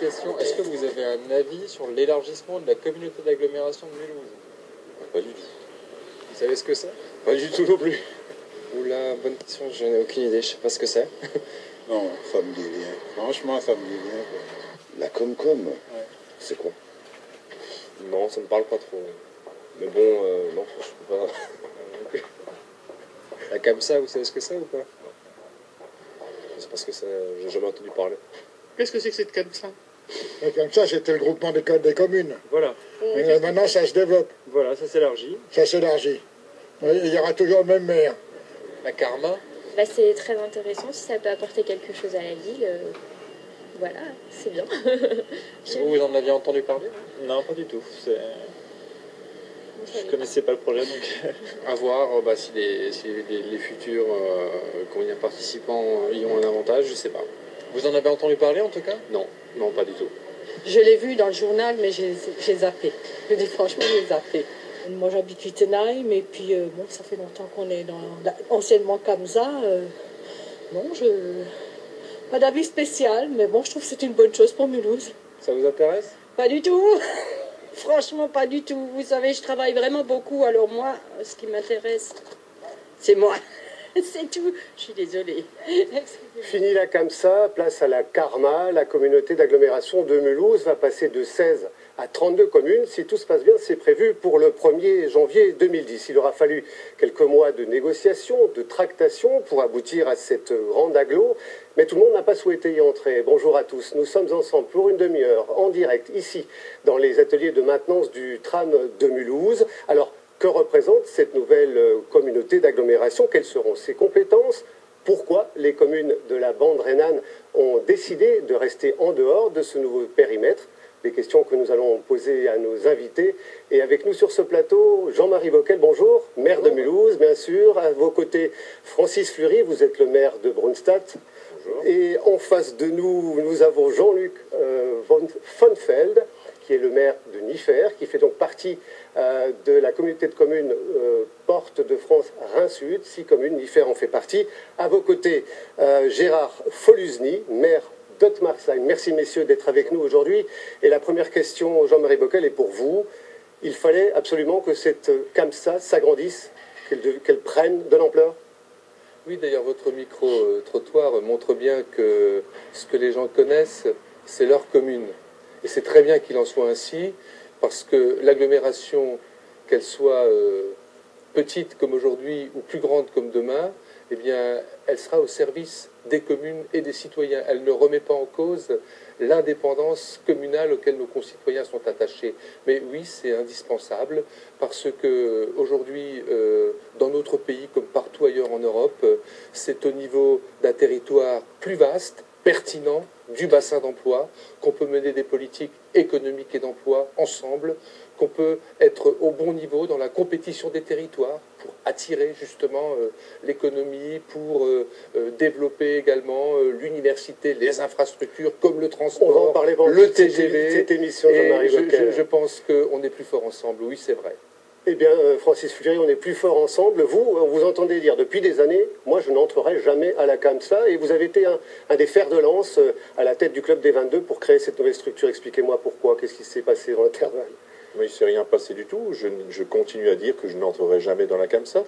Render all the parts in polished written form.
question. Est-ce que vous avez un avis sur l'élargissement de la communauté d'agglomération de Mulhouse? Pas du tout. Vous savez ce que c'est? Pas du tout non plus. Oula, bonne question, j'en ai aucune idée, je sais pas ce que c'est. Non, ça me dit rien. Franchement, ça me dit rien. Quoi. La Comcom Ouais. C'est quoi? Non, ça me parle pas trop. Mais bon, non, je peux pas. La CAMSA, vous savez ce que c'est ou pas? Je sais pas ce que c'est, j'ai jamais entendu parler. Qu'est-ce que c'est que cette CAMSA? Et comme ça, c'était le groupement des communes. Voilà. Et maintenant, ça se développe, Voilà, ça s'élargit. ça s'élargit. Oui, il y aura toujours le même maire. La Karma. Bah, c'est très intéressant si ça peut apporter quelque chose à la ville. Voilà, c'est bien. Vous en aviez entendu parler? Non, pas du tout. Je connaissais pas le projet, donc... À voir si les futurs participants y ont un avantage, je sais pas. Vous en avez entendu parler en tout cas? Non, non, pas du tout. Je l'ai vu dans le journal, mais j'ai zappé. Je dis franchement, j'ai zappé. Moi, j'habite Wittenheim, et puis bon, ça fait longtemps qu'on est anciennement Kamsa. Non, pas d'avis spécial, mais bon, je trouve que c'est une bonne chose pour Mulhouse. Ça vous intéresse? Pas du tout. Franchement, pas du tout. Vous savez, je travaille vraiment beaucoup, alors moi, ce qui m'intéresse, c'est moi. C'est tout. Je suis désolée. Fini la CAMSA, place à la Karma. La communauté d'agglomération de Mulhouse va passer de 16 à 32 communes. Si tout se passe bien, c'est prévu pour le 1er janvier 2010. Il aura fallu quelques mois de négociations, de tractations pour aboutir à cette grande agglo. Mais tout le monde n'a pas souhaité y entrer. Bonjour à tous. Nous sommes ensemble pour une demi-heure en direct ici dans les ateliers de maintenance du tram de Mulhouse. Alors, que représente cette nouvelle communauté d'agglomération? Quelles seront ses compétences? Pourquoi les communes de la bande rhénane ont décidé de rester en dehors de ce nouveau périmètre? Des questions que nous allons poser à nos invités. Et avec nous sur ce plateau, Jean-Marie Bockel, bonjour, maire de Mulhouse, bien sûr. À vos côtés, Francis Fleury, vous êtes le maire de Brunstadt. Bonjour. Et en face de nous, nous avons Jean-Luc von Fonfeld, qui est le maire de Niffer, qui fait donc partie de la communauté de communes Porte de France Rhin-Sud, 6 communes, Niffer en fait partie. À vos côtés, Gérard Foluzny, maire d'Ottmarsheim. Merci messieurs d'être avec nous aujourd'hui. Et la première question, Jean-Marie Bockel, est pour vous. Il fallait absolument que cette CAMSA s'agrandisse, qu'elle prenne de l'ampleur? Oui, d'ailleurs, votre micro-trottoir montre bien que ce que les gens connaissent, c'est leur commune. Et c'est très bien qu'il en soit ainsi, parce que l'agglomération, qu'elle soit petite comme aujourd'hui ou plus grande comme demain, eh bien, elle sera au service des communes et des citoyens. Elle ne remet pas en cause l'indépendance communale auquel nos concitoyens sont attachés. Mais oui, c'est indispensable, parce que aujourd'hui, dans notre pays, comme partout ailleurs en Europe, c'est au niveau d'un territoire plus vaste, pertinent, du bassin d'emploi, qu'on peut mener des politiques économiques et d'emploi ensemble, qu'on peut être au bon niveau dans la compétition des territoires pour attirer justement l'économie, pour développer également l'université, les infrastructures comme le transport, on va en parler le TGV. Cette émission, Jean-Marie Bockel. Je pense qu'on est plus fort ensemble, oui c'est vrai. Eh bien, Francis Fleury, on est plus fort ensemble. Vous entendez dire depuis des années, moi je n'entrerai jamais à la CAMSA, et vous avez été un des fers de lance à la tête du Club des 22 pour créer cette nouvelle structure. Expliquez-moi pourquoi, qu'est-ce qui s'est passé dans l'intervalle? Mais il ne s'est rien passé du tout. Je continue à dire que je n'entrerai jamais dans la CAMSA.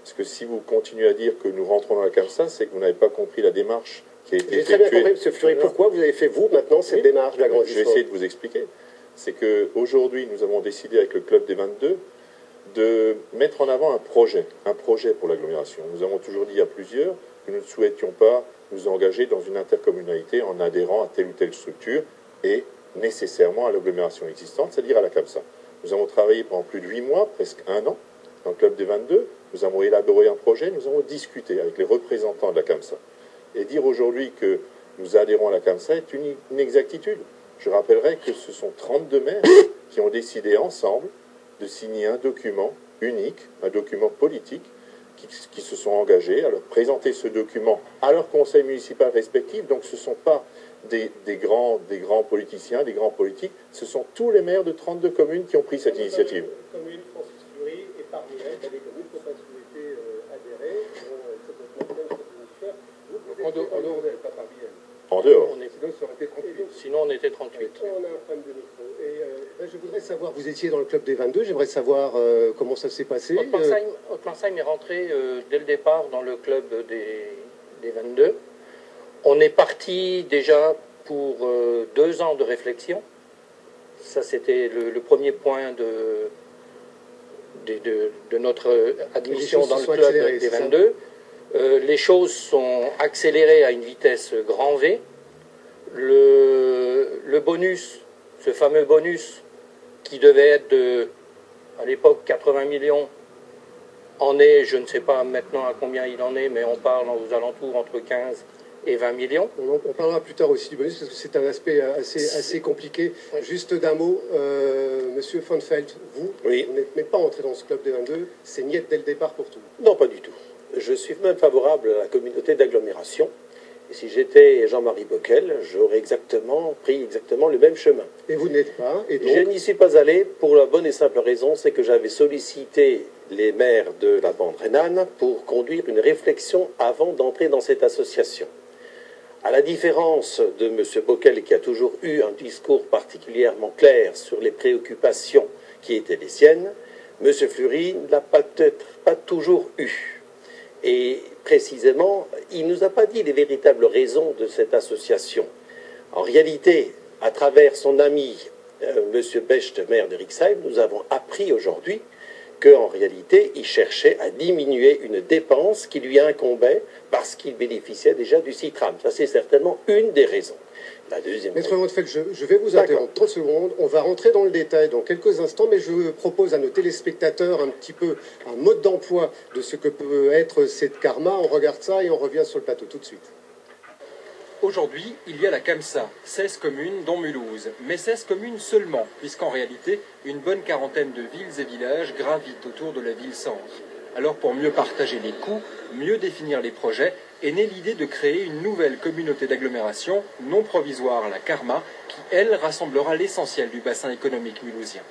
Parce que si vous continuez à dire que nous rentrons dans la CAMSA, c'est que vous n'avez pas compris la démarche qui a été effectuée. J'ai très bien compris, M. Fleury. Pourquoi vous avez fait, vous, maintenant, cette démarche d'agrandissement? Je vais essayer de vous expliquer. C'est qu'aujourd'hui, nous avons décidé avec le Club des 22 de mettre en avant un projet pour l'agglomération. Nous avons toujours dit à plusieurs que nous ne souhaitions pas nous engager dans une intercommunalité en adhérant à telle ou telle structure et nécessairement à l'agglomération existante, c'est-à-dire à la CAMSA. Nous avons travaillé pendant plus de 8 mois, presque 1 an, dans le Club des 22. Nous avons élaboré un projet, nous avons discuté avec les représentants de la CAMSA. Et dire aujourd'hui que nous adhérons à la CAMSA est une inexactitude. Je rappellerai que ce sont 32 maires qui ont décidé ensemble de signer un document unique, un document politique, qui se sont engagés à leur présenter ce document à leur conseil municipal respectif. Donc ce ne sont pas des grands politiciens, des grands politiques, ce sont tous les maires de 32 communes qui ont pris cette initiative. Commune Francis Fleury, et parmi elles, il y a des communes qui n'ont pas souhaité adhérer, en dehors d'elle, pas parmi elles. en dehors. Sinon, on était 38. On a un problème de micro. Et je voudrais savoir, vous étiez dans le club des 22, j'aimerais savoir comment ça s'est passé. Ottmarsheim est rentré dès le départ dans le club des 22. On est parti déjà pour 2 ans de réflexion. Ça, c'était le premier point de notre admission dans le club des 22. Les choses sont accélérées à une vitesse grand V. Le bonus, ce fameux bonus qui devait être à l'époque 80 millions, en est, je ne sais pas maintenant à combien il en est, mais on parle aux alentours entre 15 et 20 millions. On parlera plus tard aussi du bonus, parce que c'est un aspect assez compliqué. Oui. Juste d'un mot, Monsieur von Feld, vous n'êtes même pas entré dans ce club des 22, c'est niet dès le départ pour tout. Non, pas du tout. Je suis même favorable à la communauté d'agglomération. Et si j'étais Jean-Marie Bockel, j'aurais pris exactement le même chemin. Et vous n'êtes pas, et donc... Je n'y suis pas allé pour la bonne et simple raison, c'est que j'avais sollicité les maires de la bande rhénane pour conduire une réflexion avant d'entrer dans cette association. À la différence de M. Bockel, qui a toujours eu un discours particulièrement clair sur les préoccupations qui étaient les siennes, M. Fleury ne l'a peut-être pas toujours eu. Et précisément, il ne nous a pas dit les véritables raisons de cette association. En réalité, à travers son ami M. Becht, maire de Rixheim, nous avons appris aujourd'hui qu'en réalité, il cherchait à diminuer une dépense qui lui incombait parce qu'il bénéficiait déjà du CITRAM. Ça, c'est certainement une des raisons. La deuxième... Maître Montefeld, je vais vous interrompre 30 secondes. On va rentrer dans le détail dans quelques instants, mais je propose à nos téléspectateurs un petit peu un mode d'emploi de ce que peut être cette karma. On regarde ça et on revient sur le plateau tout de suite. Aujourd'hui, il y a la CAMSA, 16 communes dont Mulhouse, mais 16 communes seulement, puisqu'en réalité, une bonne quarantaine de villes et villages gravitent autour de la ville-centre. Alors pour mieux partager les coûts, mieux définir les projets, est née l'idée de créer une nouvelle communauté d'agglomération non provisoire, la Karma, qui, elle, rassemblera l'essentiel du bassin économique mulhousien.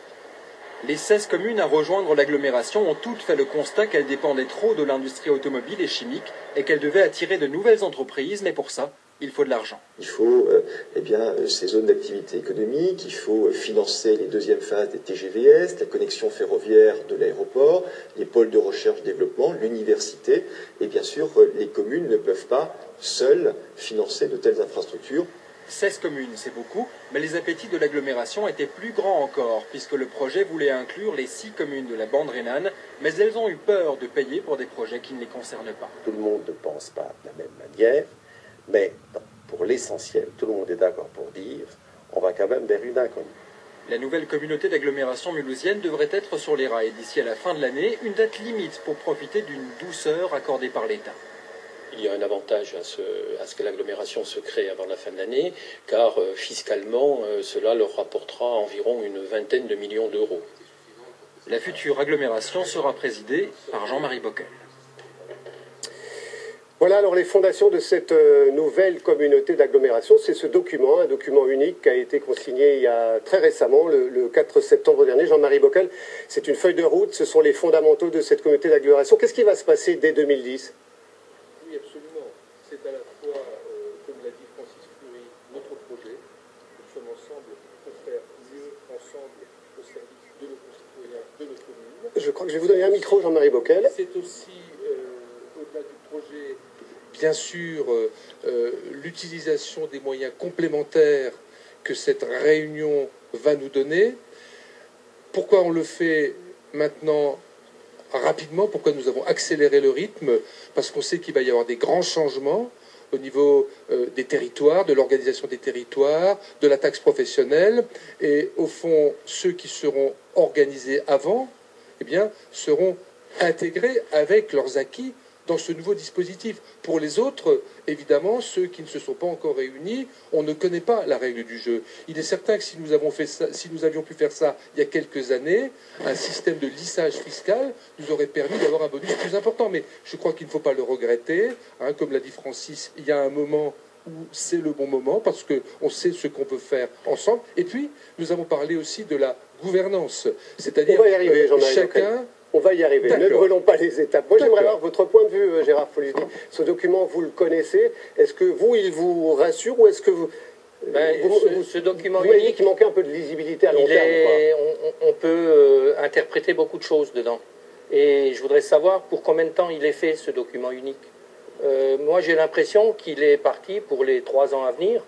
Les 16 communes à rejoindre l'agglomération ont toutes fait le constat qu'elles dépendaient trop de l'industrie automobile et chimique et qu'elles devaient attirer de nouvelles entreprises, mais pour ça, il faut de l'argent. Il faut ces zones d'activité économique, il faut financer les deuxièmes phases des TGVS, la connexion ferroviaire de l'aéroport, les pôles de recherche-développement, l'université, et bien sûr, les communes ne peuvent pas seules financer de telles infrastructures. 16 communes, c'est beaucoup, mais les appétits de l'agglomération étaient plus grands encore, puisque le projet voulait inclure les 6 communes de la bande rhénane, mais elles ont eu peur de payer pour des projets qui ne les concernent pas. Tout le monde ne pense pas de la même manière, mais pour l'essentiel, tout le monde est d'accord pour dire on va quand même vers une inconnue. La nouvelle communauté d'agglomération mulhousienne devrait être sur les rails d'ici à la fin de l'année, une date limite pour profiter d'une douceur accordée par l'État. Il y a un avantage à ce que l'agglomération se crée avant la fin de l'année, car fiscalement, cela leur rapportera environ une vingtaine de millions d'euros. La future agglomération sera présidée par Jean-Marie Bockel. Voilà alors les fondations de cette nouvelle communauté d'agglomération. C'est ce document, un document unique qui a été consigné il y a très récemment, le 4 septembre dernier. Jean-Marie Bockel, c'est une feuille de route, ce sont les fondamentaux de cette communauté d'agglomération. Qu'est-ce qui va se passer dès 2010 ? Oui, absolument. C'est à la fois, comme l'a dit Francis Fleury, notre projet. Nous sommes ensemble pour faire mieux ensemble au service de nos concitoyens, de nos communes. Je crois que je vais vous donner un micro, Jean-Marie Bockel. C'est aussi, au-delà du projet, bien sûr, l'utilisation des moyens complémentaires que cette réunion va nous donner. Pourquoi on le fait maintenant rapidement? Pourquoi nous avons accéléré le rythme? Parce qu'on sait qu'il va y avoir des grands changements au niveau des territoires, de l'organisation des territoires, de la taxe professionnelle. Et au fond, ceux qui seront organisés avant, eh bien, seront intégrés avec leurs acquis dans ce nouveau dispositif. Pour les autres, évidemment, ceux qui ne se sont pas encore réunis, on ne connaît pas la règle du jeu. Il est certain que si nous avions pu faire ça il y a quelques années, un système de lissage fiscal nous aurait permis d'avoir un bonus plus important. Mais je crois qu'il ne faut pas le regretter. Comme l'a dit Francis, il y a un moment où c'est le bon moment parce qu'on sait ce qu'on peut faire ensemble. Et puis, nous avons parlé aussi de la gouvernance. C'est-à-dire chacun On va y arriver. Ne brûlons pas les étapes. Moi, j'aimerais avoir votre point de vue, Gérard Folisny. Ce document, vous le connaissez. Est-ce que vous, il vous rassure ou est-ce que vous... ce document vous m'avez dit unique, qu'il manquait un peu de lisibilité à long terme. On peut interpréter beaucoup de choses dedans. Et je voudrais savoir pour combien de temps il est fait, ce document unique. Moi, j'ai l'impression qu'il est parti pour les 3 ans à venir.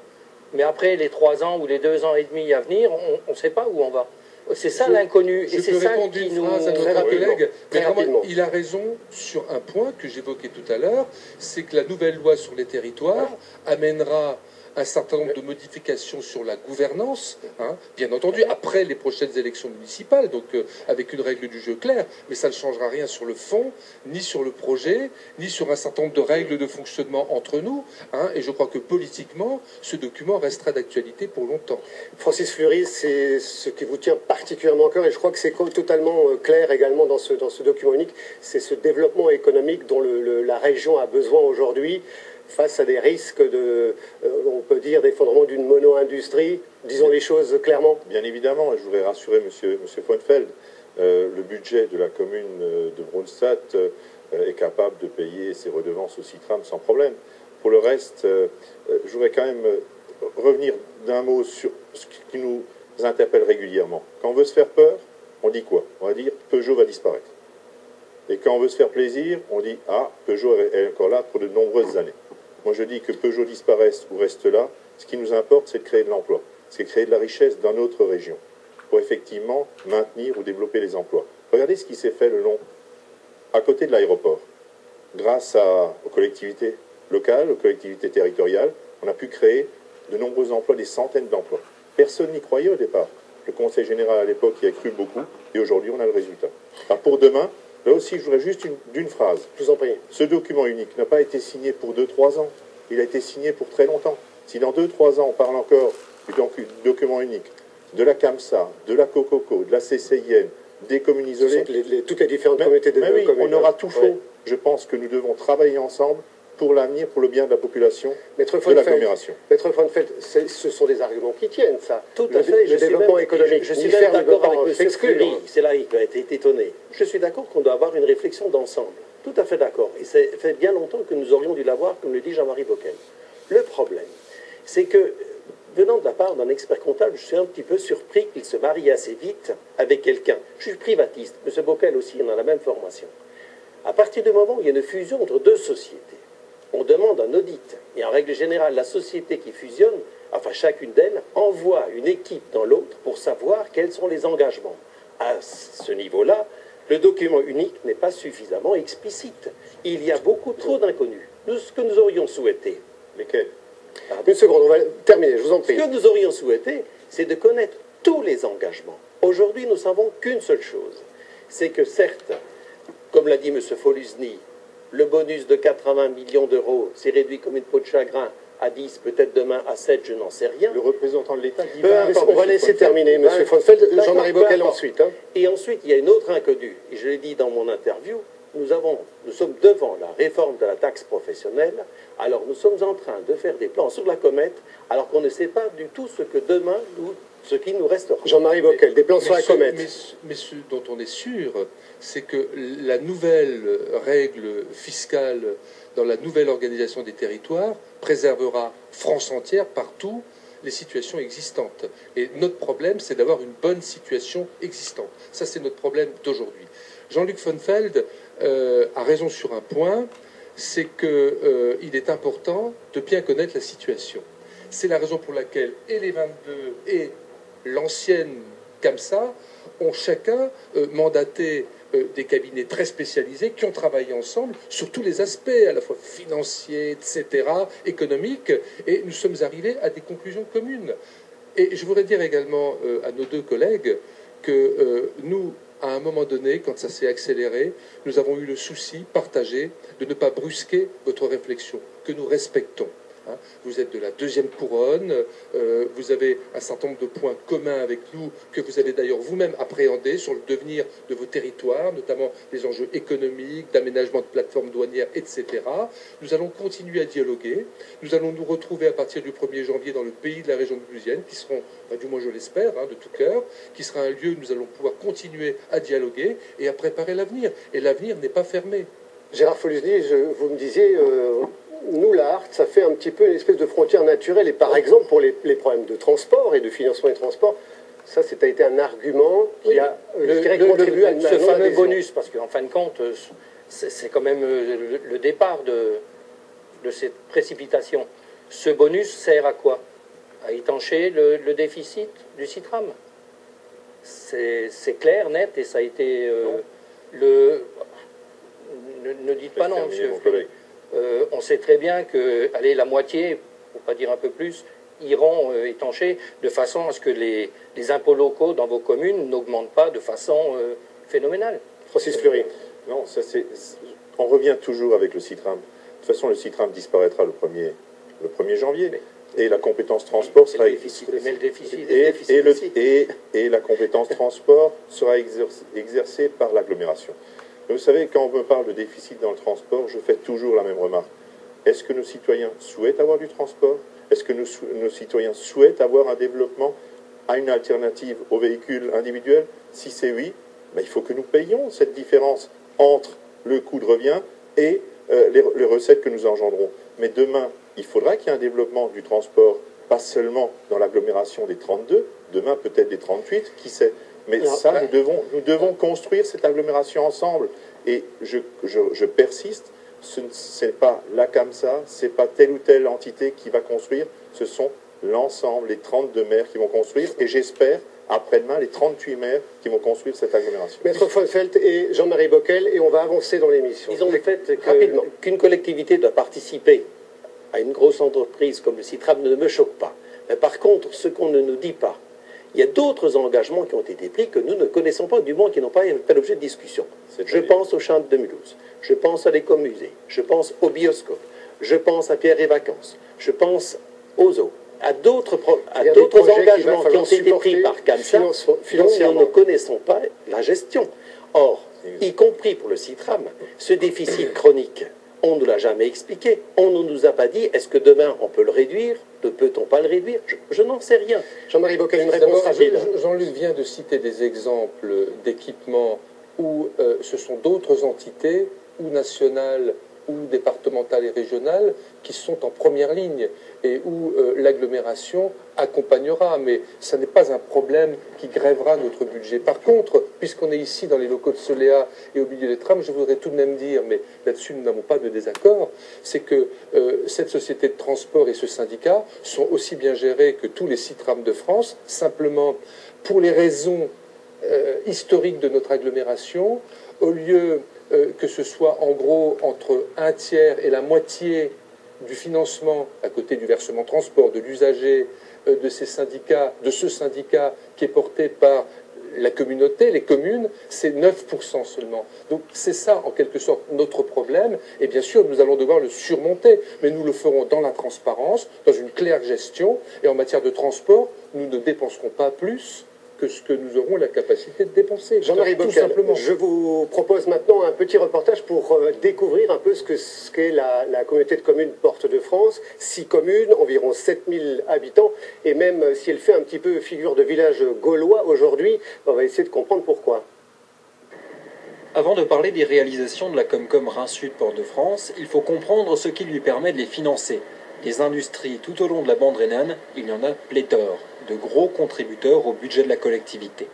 Mais après les 3 ans ou les 2 ans et demi à venir, on ne sait pas où on va. C'est ça l'inconnu. Et c'est ça qui nous... phrase à notre collègue, mais vraiment, il a raison sur un point que j'évoquais tout à l'heure, c'est que la nouvelle loi sur les territoires amènera un certain nombre de modifications sur la gouvernance, hein, bien entendu, après les prochaines élections municipales, donc avec une règle du jeu claire, mais ça ne changera rien sur le fond, ni sur le projet, ni sur un certain nombre de règles de fonctionnement entre nous, hein, et je crois que politiquement, ce document restera d'actualité pour longtemps. Francis Fleury, c'est ce qui vous tient particulièrement à cœur, et je crois que c'est totalement clair également dans ce document unique, c'est ce développement économique dont la région a besoin aujourd'hui, face à des risques on peut dire, d'effondrement d'une mono-industrie. Disons les choses clairement. Bien évidemment, et je voudrais rassurer M. Voigtfeld, le budget de la commune de Brunstatt est capable de payer ses redevances au Citram sans problème. Pour le reste, je voudrais quand même revenir d'un mot sur ce qui nous interpelle régulièrement. Quand on veut se faire peur, on dit quoi? On va dire Peugeot va disparaître. Et quand on veut se faire plaisir, on dit ah, Peugeot est encore là pour de nombreuses années. Moi, je dis que Peugeot disparaisse ou reste là, ce qui nous importe, c'est de créer de l'emploi. C'est de créer de la richesse dans notre région pour effectivement maintenir ou développer les emplois. Regardez ce qui s'est fait le long, à côté de l'aéroport. Grâce aux collectivités locales, aux collectivités territoriales, on a pu créer de nombreux emplois, des centaines d'emplois. Personne n'y croyait au départ. Le Conseil général à l'époque y a cru beaucoup, et aujourd'hui, on a le résultat. Alors pour demain, là aussi, je voudrais juste d'une phrase. Je vous en prie. Ce document unique n'a pas été signé pour 2-3 ans. Il a été signé pour très longtemps. Si dans 2-3 ans, on parle encore du document unique, de la CAMSA, de la COCOCO, de la CCIN, des communes isolées... toutes les différentes communautés de communes. On aura tout faux. Ouais. Je pense que nous devons travailler ensemble pour l'avenir, pour le bien de la population, de l'agglomération. Maître Voigtfeld, ce sont des arguments qui tiennent, ça. Tout à fait. Le développement économique. Je suis même d'accord avec M. Fleury. C'est là qu'il a été étonné. Je suis d'accord qu'on doit avoir une réflexion d'ensemble. Tout à fait d'accord. Et ça fait bien longtemps que nous aurions dû l'avoir, comme le dit Jean-Marie Bockel. Le problème, c'est que, venant de la part d'un expert comptable, je suis un petit peu surpris qu'il se marie assez vite avec quelqu'un. Je suis privatiste. M. Bockel aussi, on a la même formation. À partir du moment où il y a une fusion entre 2 sociétés, on demande un audit. Et en règle générale, la société qui fusionne, enfin chacune d'elles, envoie une équipe dans l'autre pour savoir quels sont les engagements. À ce niveau-là, le document unique n'est pas suffisamment explicite. Il y a beaucoup trop d'inconnus. Ce que nous aurions souhaité... Lesquels? Une seconde, on va terminer, je vous en prie. Ce que nous aurions souhaité, c'est de connaître tous les engagements. Aujourd'hui, nous savons qu'une seule chose. C'est que certes, comme l'a dit M. Folisny, le bonus de 80 millions d'euros s'est réduit comme une peau de chagrin à 10, peut-être demain à 7, je n'en sais rien. Le représentant de l'État dit... On va laisser terminer, M. Voigtfeld. Jean-Marie Bockel ensuite. Hein. Et ensuite, il y a une autre inconnue. Et je l'ai dit dans mon interview, nous sommes devant la réforme de la taxe professionnelle. Alors nous sommes en train de faire des plans sur la comète, alors qu'on ne sait pas du tout ce que demain, ce qui nous restera. Jean-Marie Bockel, des plans sur la comète. Mais ce dont on est sûr, c'est que la nouvelle règle fiscale dans la nouvelle organisation des territoires préservera France entière, partout, les situations existantes. Et notre problème, c'est d'avoir une bonne situation existante. Ça, c'est notre problème d'aujourd'hui. Jean-Luc Voigtfeld a raison sur un point, c'est qu'il est important de bien connaître la situation. C'est la raison pour laquelle et les 22 et l'ancienne CAMSA ont chacun mandaté des cabinets très spécialisés qui ont travaillé ensemble sur tous les aspects, à la fois financiers, etc., économiques, et nous sommes arrivés à des conclusions communes. Et je voudrais dire également à nos 2 collègues que nous, à un moment donné, quand ça s'est accéléré, nous avons eu le souci partagé de ne pas brusquer votre réflexion, que nous respectons. hein. Vous êtes de la deuxième couronne, vous avez un certain nombre de points communs avec nous que vous avez d'ailleurs vous-même appréhendés sur le devenir de vos territoires, notamment les enjeux économiques, d'aménagement de plateformes douanières, etc. Nous allons continuer à dialoguer. Nous allons nous retrouver à partir du 1er janvier dans le pays de la région toulousaine, qui seront, du moins je l'espère, de tout cœur, qui sera un lieu où nous allons pouvoir continuer à dialoguer et à préparer l'avenir. Et l'avenir n'est pas fermé. Gérard Folusny, vous me disiez, nous, la HART, ça fait un petit peu une espèce de frontière naturelle. Et par exemple, pour les problèmes de transport et de financement des transports, ça, a été un argument qui a, contribué à ce fameux bonus, parce qu'en fin de compte, c'est quand même le départ de cette précipitation. Ce bonus sert à quoi? À étancher le déficit du Citram. C'est clair, net, et ça a été Ne dites pas non, monsieur. On sait très bien que, la moitié, pour pas dire un peu plus, iront étancher de façon à ce que les impôts locaux dans vos communes n'augmentent pas de façon phénoménale. Francis Fleury. Non, on revient toujours avec le Citram. De toute façon, le Citram disparaîtra le 1er janvier. Et la compétence transport sera et la compétence transport sera exercée par l'agglomération. Vous savez, quand on me parle de déficit dans le transport, je fais toujours la même remarque. Est-ce que nos citoyens souhaitent avoir du transport? Est-ce que nos citoyens souhaitent avoir un développement à une alternative aux véhicules individuels? Si c'est oui, il faut que nous payions cette différence entre le coût de revient et les recettes que nous engendrons. Mais demain, il faudra qu'il y ait un développement du transport, pas seulement dans l'agglomération des 32, demain peut-être des 38, qui sait. Mais ça, nous devons construire cette agglomération ensemble. Et je persiste, ce n'est pas la CAMSA, ce n'est pas telle ou telle entité qui va construire, ce sont l'ensemble, les 32 maires qui vont construire, et j'espère, après-demain, les 38 maires qui vont construire cette agglomération. Maître Fonfelt et Jean-Marie Bockel, et on va avancer dans l'émission. Disons le fait qu'une collectivité doit participer à une grosse entreprise comme le Citram ne me choque pas. Mais par contre, ce qu'on ne nous dit pas, il y a d'autres engagements qui ont été pris que nous ne connaissons pas, du moins qui n'ont pas fait l'objet de discussion. Je pense au Champ de Mulhouse, je pense à l'écomusée, je pense au bioscope, je pense à Pierre et Vacances, je pense aux zoos, à d'autres engagements qui ont été pris par CAMSA dont nous ne connaissons pas la gestion. Or, y compris pour le Citram, ce déficit chronique, on ne l'a jamais expliqué. On ne nous a pas dit, est-ce que demain on peut le réduire? Ne peut-on pas le réduire? Je n'en sais rien. Jean-Marie Bockel, une réponse rapide. Jean-Luc vient de citer des exemples d'équipements où ce sont d'autres entités, ou nationales, ou départementales et régionales, qui sont en première ligne et où l'agglomération accompagnera. Mais ça n'est pas un problème qui grèvera notre budget. Par contre, puisqu'on est ici dans les locaux de Soléa et au milieu des trams, je voudrais tout de même dire, mais là-dessus nous n'avons pas de désaccord, c'est que cette société de transport et ce syndicat sont aussi bien gérés que tous les 6 trams de France, simplement pour les raisons historiques de notre agglomération, au lieu que ce soit en gros entre un tiers et la moitié du financement, à côté du versement transport, de l'usager, de ces syndicats, de ce syndicat qui est porté par la communauté, les communes, c'est 9% seulement. Donc c'est ça, en quelque sorte, notre problème. Et bien sûr, nous allons devoir le surmonter. Mais nous le ferons dans la transparence, dans une claire gestion. Et en matière de transport, nous ne dépenserons pas plus que ce que nous aurons la capacité de dépenser. Jean-Marie Bockel, je vous propose maintenant un petit reportage pour découvrir un peu ce qu'est la communauté de communes Porte de France. 6 communes, environ 7000 habitants, et même si elle fait un petit peu figure de village gaulois aujourd'hui, on va essayer de comprendre pourquoi. Avant de parler des réalisations de la Comcom Rhin-Sud Porte de France, il faut comprendre ce qui lui permet de les financer. Les industries tout au long de la bande rhénane, il y en a pléthore, de gros contributeurs au budget de la collectivité.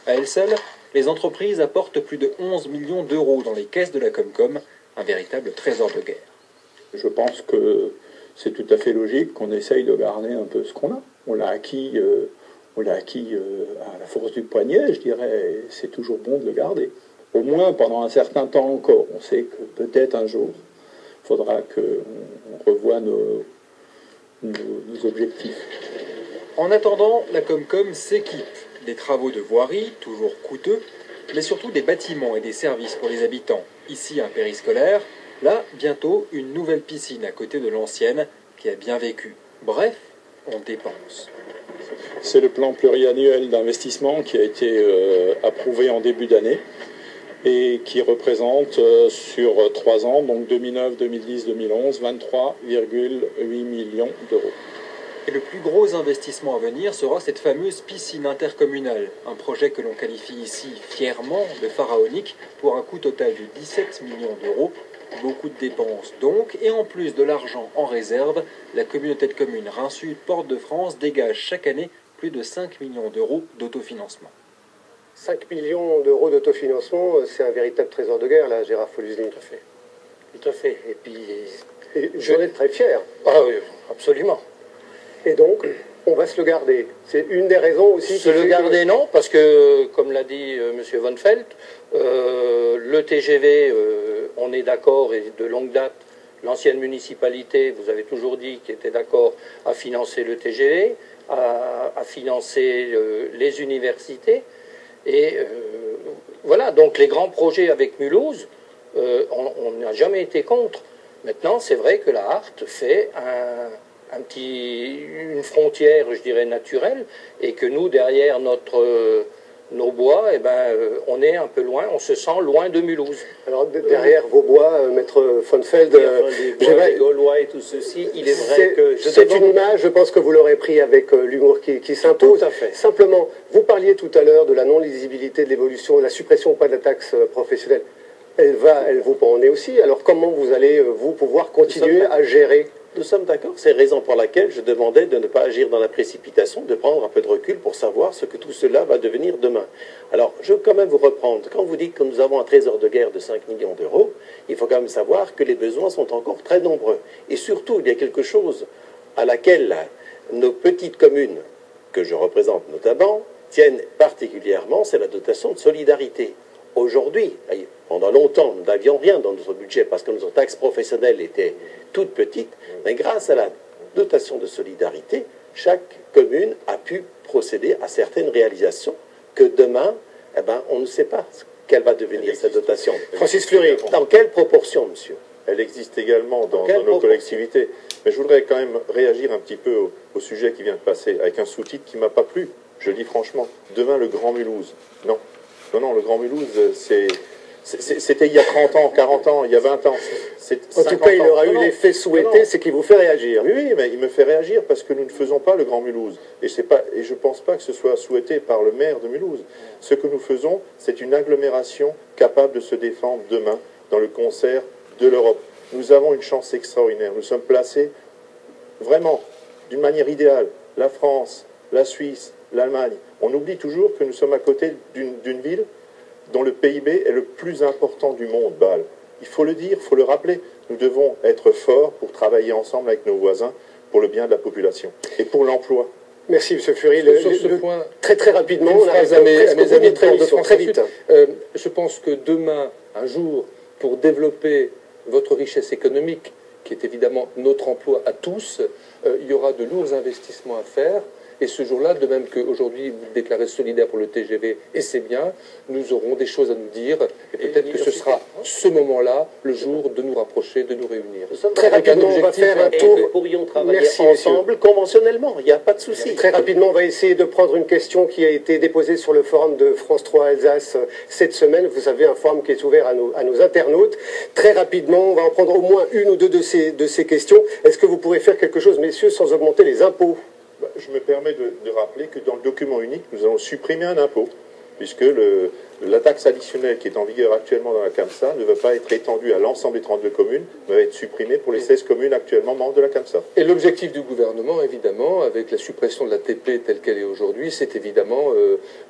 À elles seules, les entreprises apportent plus de 11 millions d'euros dans les caisses de la Comcom, un véritable trésor de guerre. Je pense que c'est tout à fait logique qu'on essaye de garder un peu ce qu'on a. On l'a acquis à la force du poignet, je dirais, c'est toujours bon de le garder. Au moins pendant un certain temps encore. On sait que peut-être un jour, il faudra qu'on revoie nos objectifs. En attendant, la Comcom s'équipe. Des travaux de voirie, toujours coûteux, mais surtout des bâtiments et des services pour les habitants. Ici, un périscolaire. Là, bientôt, une nouvelle piscine à côté de l'ancienne, qui a bien vécu. Bref, on dépense. C'est le plan pluriannuel d'investissement qui a été approuvé en début d'année et qui représente sur 3 ans, donc 2009, 2010, 2011, 23,8 millions d'euros. Et le plus gros investissement à venir sera cette fameuse piscine intercommunale, un projet que l'on qualifie ici fièrement de pharaonique pour un coût total de 17 millions d'euros. Beaucoup de dépenses donc, et en plus de l'argent en réserve, la communauté de communes Rhin-Sud Porte de France dégage chaque année plus de 5 millions d'euros d'autofinancement. 5 millions d'euros d'autofinancement, c'est un véritable trésor de guerre, là, Gérard Foluzli. Tout à fait. Tout à fait. Et puis... J'en ai très fier. Ah oui, absolument. Et donc, on va se le garder. C'est une des raisons aussi... Se le garder, non, parce que, comme l'a dit M. Von Felt, le TGV, on est d'accord, et de longue date, l'ancienne municipalité, vous avez toujours dit qu'il était d'accord à financer le TGV, à financer les universités. Et voilà, donc les grands projets avec Mulhouse, on n'a jamais été contre. Maintenant, c'est vrai que la Hart fait une frontière, je dirais, naturelle, et que nous, derrière nos bois, eh ben, on est un peu loin, on se sent loin de Mulhouse. Alors, derrière vos bois, Maître von Feld, les Gaulois et tout ceci, il est vrai que... C'est une image, je pense que vous l'aurez pris avec l'humour qui s'impose. Tout à fait. Simplement, vous parliez tout à l'heure de la non-lisibilité de l'évolution, de la suppression ou pas de la taxe professionnelle. Elle vous en est aussi. Alors, comment vous allez, vous, pouvoir continuer à gérer? Nous sommes d'accord, c'est la raison pour laquelle je demandais de ne pas agir dans la précipitation, de prendre un peu de recul pour savoir ce que tout cela va devenir demain. Alors, je veux quand même vous reprendre. Quand vous dites que nous avons un trésor de guerre de 5 millions d'euros, il faut quand même savoir que les besoins sont encore très nombreux. Et surtout, il y a quelque chose à laquelle nos petites communes, que je représente notamment, tiennent particulièrement, c'est la dotation de solidarité. Aujourd'hui, pendant longtemps, nous n'avions rien dans notre budget parce que notre taxe professionnelle était toute petite, mais grâce à la dotation de solidarité, chaque commune a pu procéder à certaines réalisations que demain, eh ben, on ne sait pas quelle va devenir cette dotation. Francis Fleury. Dans quelle proportion, monsieur? Elle existe également dans nos collectivités. Mais je voudrais quand même réagir un petit peu au sujet qui vient de passer, avec un sous-titre qui ne m'a pas plu. Je le dis franchement. Demain, le Grand Mulhouse. Non. Non, le Grand Mulhouse, c'était il y a 30 ans, 40 ans, il y a 20 ans. En tout cas, il aura eu l'effet souhaité, c'est qu'il vous fait réagir. Oui, mais il me fait réagir parce que nous ne faisons pas le Grand Mulhouse. Et je ne pense pas que ce soit souhaité par le maire de Mulhouse. Ce que nous faisons, c'est une agglomération capable de se défendre demain dans le concert de l'Europe. Nous avons une chance extraordinaire. Nous sommes placés vraiment d'une manière idéale. La France, la Suisse, l'Allemagne. On oublie toujours que nous sommes à côté d'une ville dont le PIB est le plus important du monde, Bâle. Il faut le dire, il faut le rappeler. Nous devons être forts pour travailler ensemble avec nos voisins pour le bien de la population et pour l'emploi. Merci, M. Fury. Sur ce point, très rapidement, une phrase à mes amis de Port de France. Très vite. Je pense que demain, un jour, pour développer votre richesse économique, qui est évidemment notre emploi à tous, il y aura de lourds investissements à faire. Et ce jour-là, de même qu'aujourd'hui vous déclarez solidaire pour le TGV, et c'est bien, nous aurons des choses à nous dire, et peut-être que ce sera ce moment-là, le jour de nous rapprocher, de nous réunir. Très rapidement, on va faire un tour. Nous pourrions travailler ensemble conventionnellement, il n'y a pas de souci. Très rapidement, on va essayer de prendre une question qui a été déposée sur le forum de France 3 Alsace cette semaine. Vous avez un forum qui est ouvert à nos internautes. Très rapidement, on va en prendre au moins une ou deux de ces questions. Est-ce que vous pourrez faire quelque chose, messieurs, sans augmenter les impôts ? Je me permets de rappeler que dans le document unique, nous allons supprimer un impôt, puisque la taxe additionnelle qui est en vigueur actuellement dans la CAMSA ne va pas être étendue à l'ensemble des 32 communes, mais va être supprimée pour les 16 communes actuellement membres de la CAMSA. Et l'objectif du gouvernement, évidemment, avec la suppression de la TP telle qu'elle est aujourd'hui, c'est évidemment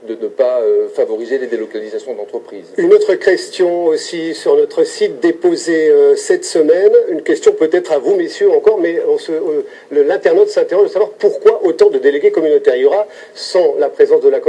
de ne pas favoriser les délocalisations d'entreprises. Une autre question aussi sur notre site déposée cette semaine, une question peut-être à vous, messieurs, encore, mais l'internaute s'interroge de savoir pourquoi autant de délégués communautaires. Il y aura, sans la présence de la